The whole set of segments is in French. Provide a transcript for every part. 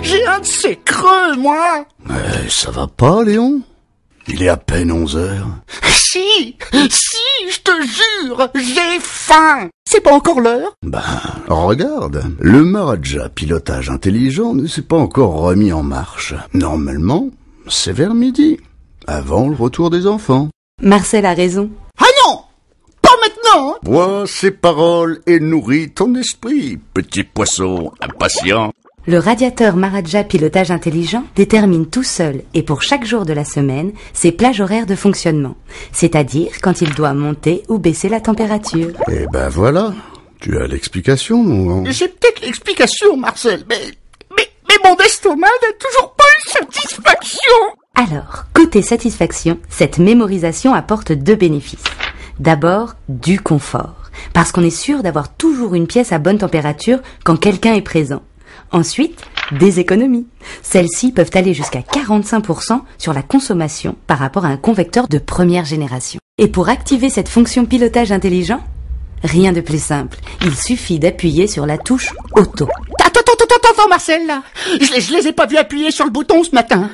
J'ai un de ces creux, moi. Mais ça va pas, Léon? Il est à peine 11 heures. Si, je te jure, j'ai faim. C'est pas encore l'heure? Regarde, le Maharaja pilotage intelligent ne s'est pas encore remis en marche. Normalement, c'est vers midi, avant le retour des enfants. Marcel a raison. Ah non, pas maintenant. Bois ces paroles et nourris ton esprit, petit poisson impatient. Le radiateur Maharaja pilotage intelligent détermine tout seul et pour chaque jour de la semaine ses plages horaires de fonctionnement, c'est-à-dire quand il doit monter ou baisser la température. Et voilà, tu as l'explication, mon grand. J'ai peut-être l'explication, Marcel, mais mon estomac n'a toujours pas eu satisfaction. Alors, côté satisfaction, cette mémorisation apporte 2 bénéfices. D'abord, du confort, parce qu'on est sûr d'avoir toujours une pièce à bonne température quand quelqu'un est présent. Ensuite, des économies. Celles-ci peuvent aller jusqu'à 45% sur la consommation par rapport à un convecteur de première génération. Et pour activer cette fonction pilotage intelligent, rien de plus simple. Il suffit d'appuyer sur la touche Auto. Attends, Marcel, là. Je les ai pas vus appuyer sur le bouton ce matin.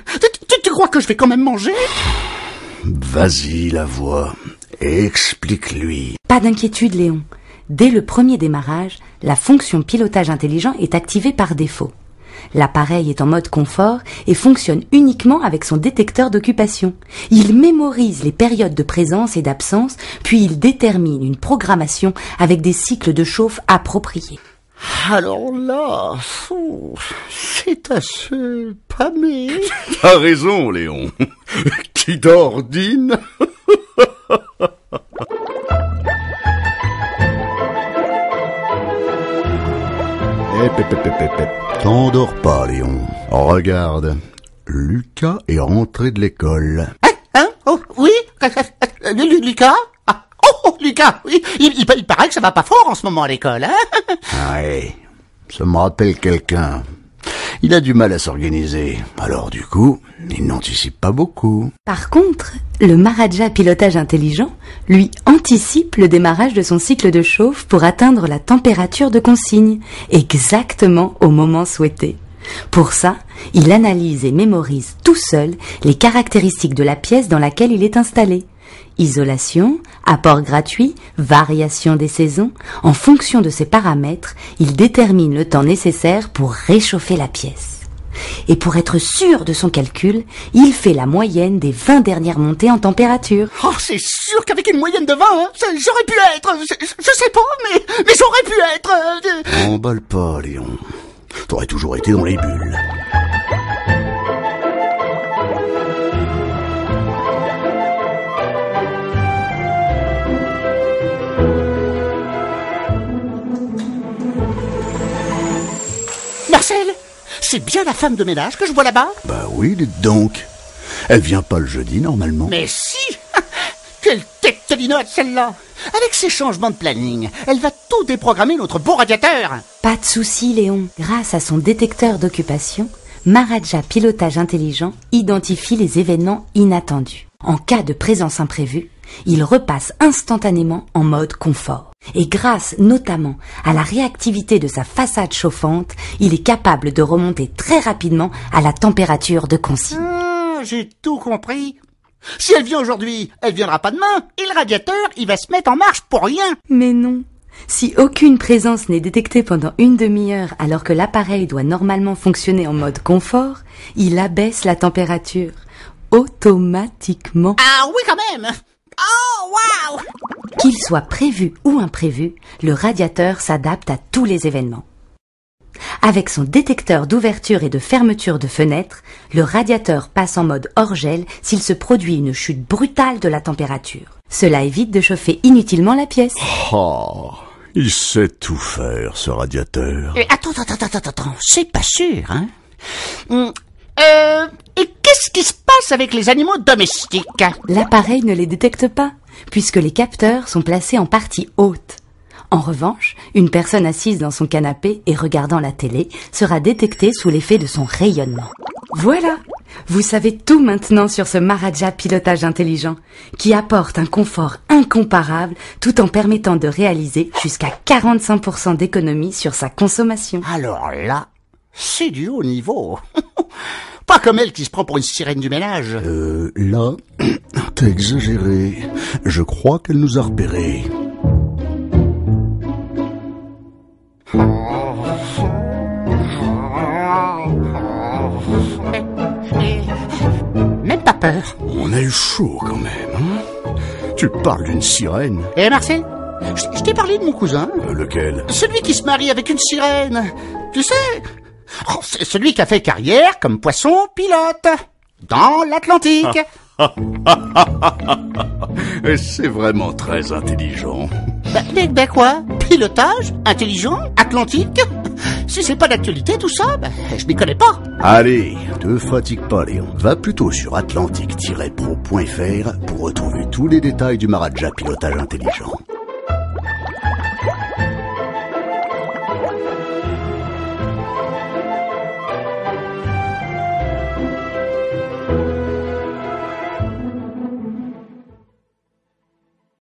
Tu crois que je vais quand même manger? Vas-y, la voix. Explique-lui. Pas d'inquiétude, Léon. Dès le premier démarrage, la fonction pilotage intelligent est activée par défaut. L'appareil est en mode confort et fonctionne uniquement avec son détecteur d'occupation. Il mémorise les périodes de présence et d'absence, puis il détermine une programmation avec des cycles de chauffe appropriés. Alors là, c'est assez pâmé. T'as raison, Léon. Qui d'ordine. T'endors pas, Léon. Regarde, Lucas est rentré de l'école. Hein? Oh, oui? Lucas? Lucas, oui. Il paraît que ça va pas fort en ce moment à l'école, hein? Ouais, ça me rappelle quelqu'un. Il a du mal à s'organiser, alors du coup, il n'anticipe pas beaucoup. Par contre, le Maharaja pilotage intelligent, lui, anticipe le démarrage de son cycle de chauffe pour atteindre la température de consigne, exactement au moment souhaité. Pour ça, il analyse et mémorise tout seul les caractéristiques de la pièce dans laquelle il est installé. Isolation, apport gratuit, variation des saisons, en fonction de ces paramètres, il détermine le temps nécessaire pour réchauffer la pièce. Et pour être sûr de son calcul, il fait la moyenne des 20 dernières montées en température. Oh, c'est sûr qu'avec une moyenne de 20, j'aurais pu être, je sais pas, mais j'aurais pu être... Emballe pas, Léon. T'aurais toujours été dans les bulles. Marcel, c'est bien la femme de ménage que je vois là-bas? Oui, dites donc. Elle vient pas le jeudi, normalement. Mais si! Quelle tête de linotte, celle-là! Avec ses changements de planning, elle va tout déprogrammer notre beau radiateur! Pas de souci, Léon. Grâce à son détecteur d'occupation, Maharaja pilotage intelligent identifie les événements inattendus. En cas de présence imprévue, il repasse instantanément en mode confort. Et grâce notamment à la réactivité de sa façade chauffante, il est capable de remonter très rapidement à la température de consigne. J'ai tout compris. Si elle vient aujourd'hui, elle viendra pas demain. Et le radiateur, il va se mettre en marche pour rien. Mais non. Si aucune présence n'est détectée pendant une demi-heure alors que l'appareil doit normalement fonctionner en mode confort, il abaisse la température automatiquement. Ah oui, quand même! Oh, waouh! Qu'il soit prévu ou imprévu, le radiateur s'adapte à tous les événements. Avec son détecteur d'ouverture et de fermeture de fenêtres, le radiateur passe en mode hors-gel s'il se produit une chute brutale de la température. Cela évite de chauffer inutilement la pièce. Oh, il sait tout faire, ce radiateur. Attends, c'est pas sûr, hein? Et qu'est-ce qui se passe avec les animaux domestiques? L'appareil ne les détecte pas, puisque les capteurs sont placés en partie haute. En revanche, une personne assise dans son canapé et regardant la télé sera détectée sous l'effet de son rayonnement. Voilà, vous savez tout maintenant sur ce Maharaja pilotage intelligent, qui apporte un confort incomparable tout en permettant de réaliser jusqu'à 45% d'économie sur sa consommation. Alors là, C'est du haut niveau. Pas comme elle qui se prend pour une sirène du ménage. Là, t'as exagéré. Je crois qu'elle nous a repérés. Même pas peur. On a eu chaud quand même, hein? Tu parles d'une sirène? Eh Marcel, je t'ai parlé de mon cousin. Lequel? Celui qui se marie avec une sirène. Tu sais, c'est celui qui a fait carrière comme poisson pilote dans l'Atlantique. C'est vraiment très intelligent. Ben quoi? Pilotage? Intelligent? Atlantique? Si c'est pas d'actualité tout ça, je m'y connais pas. Allez, te fatigue pas Léon. Va plutôt sur atlantique-pro.fr pour retrouver tous les détails du Maharaja Pilotage Intelligent.